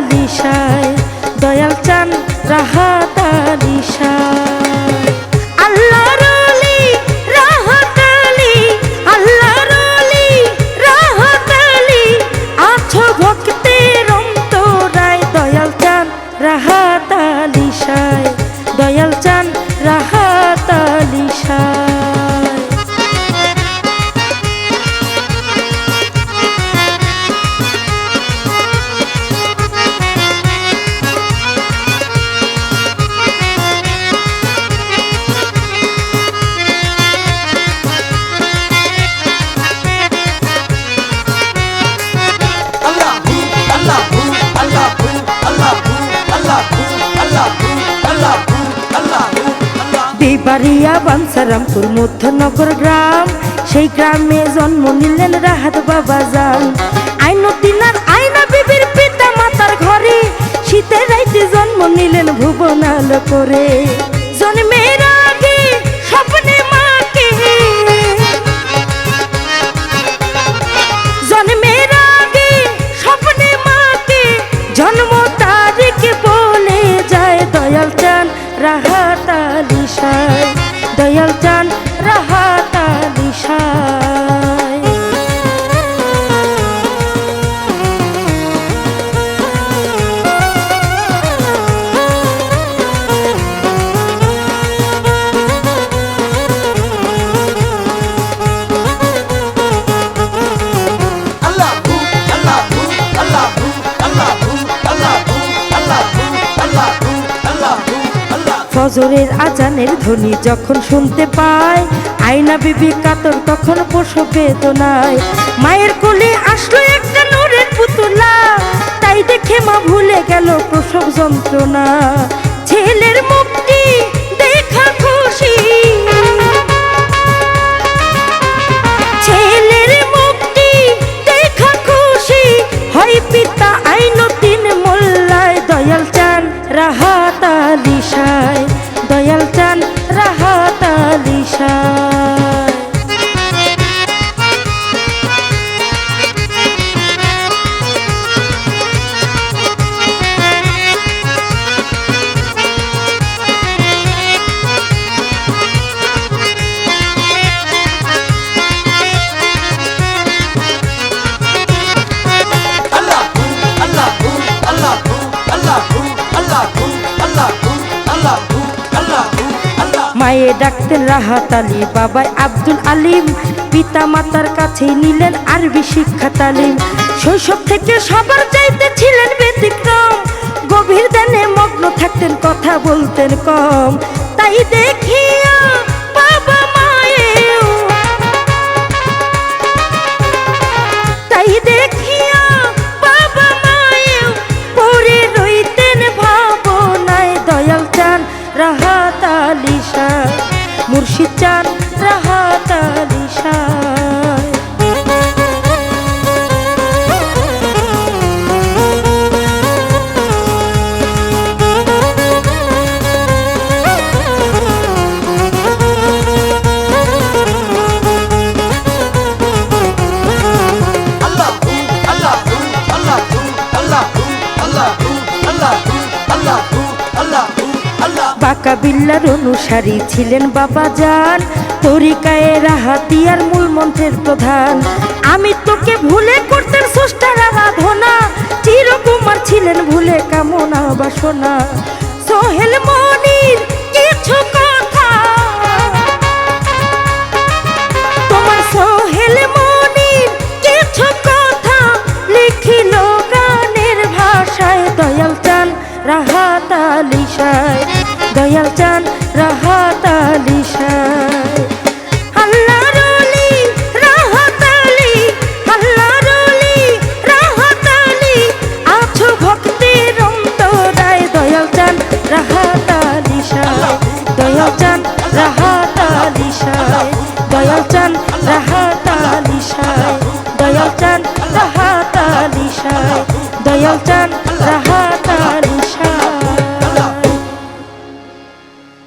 আলী শাহ, দয়াল চান রাহাত আলী শাহ। আল্লাহর ওলি রাহাত আলী, আল্লাহর ওলি রাহাত আলী, আছো ভক্তের অন্তরায়, দয়াল চান রাহাত আলী শাহ, দয়াল চান রাহাত আলী শাহ। বিবাড়িয়া বাঞ্ছারামপুর মধ্যনগর গ্রাম, সেই গ্রামে জন্ম নিলেন রাহাত বাবা যান। আইনতিনার আয়না বিবির পিতা মাতার ঘরে, শীতের রাইতে জন্ম নিলেন ভুবনাল করে। জন্মের আগে স্বপ্নে মাকে, জন্মের আগে স্বপ্নে মাকে, জন্ম তারিখ বলে যায়, দয়াল চান রাহাত আলী শাহ, দয়াল চান রাহাত আলী শাহ। ফজরের আজানের ধ্বনি যখন শুনতে পায়, আয়না বিবি কাতর তখন প্রসব বেদনায়। মায়ের কোলে আসলো একটা নূরের পুতুলা, তাই দেখে মা ভুলে গেল প্রসব যন্ত্রণা। ছেলের মুক্তি দেখা খুশি, ছেলের মুক্তি দেখা খুশি, হয় পিতা আইনতিন মোল্লায়, দয়াল চান রাহাত আলী শাহ, দয়াল চান রাহাত আলী শাহ। মায়ে ডাকতেন রাহাত আলী, বাবাই আব্দুল আলিম, পিতা মাতার কাছে নিলেন আরবি শিক্ষা তালিম। শৈশব থেকে সবার চাইতে ছিলেন ব্যতিক্রম, গভীর ধ্যানে মগ্ন থাকতেন, কথা বলতেন কম। তাই দেখিয়া বাবা মায়েও, তাই দেখিয়া বাবা মায়েও পড়ে রইতেন ভাবনায়, দয়াল চান রাহাত আলী শাহ, মুর্শিদ চান রাহাত আলী শাহ। বাঁকা বিল্লার অনুসারী ছিলেন বাবা যান, তরিকায়ে রাহাতিয়ার মূল মন্ত্রের প্রধান। আমি তোকে ভুলে করতেন স্রষ্টার আরাধনা, চিরকুমার ছিলেন ভুলে কামনা বাসনা। সোহেল মনির কিছু কথা, তোমার সোহেল মনির কিছু কথা লিখিল গানের ভাষায়, দয়াল চান রাহাত আলী শাহ, দয়াল চান রাহাত আলী শাহ। আল্লাহর ওলি রাহাত আলী, আল্লাহর ওলি রাহাত আলী, আছো ভক্তের অন্তরায়, দয়াল চান রাহাত আলী শাহ, দয়াল চান রাহাত আলী শাহ, দয়াল চান রাহাত আলী শাহ, দয়াল চান রাহাত আলী শাহ, দয়াল চান।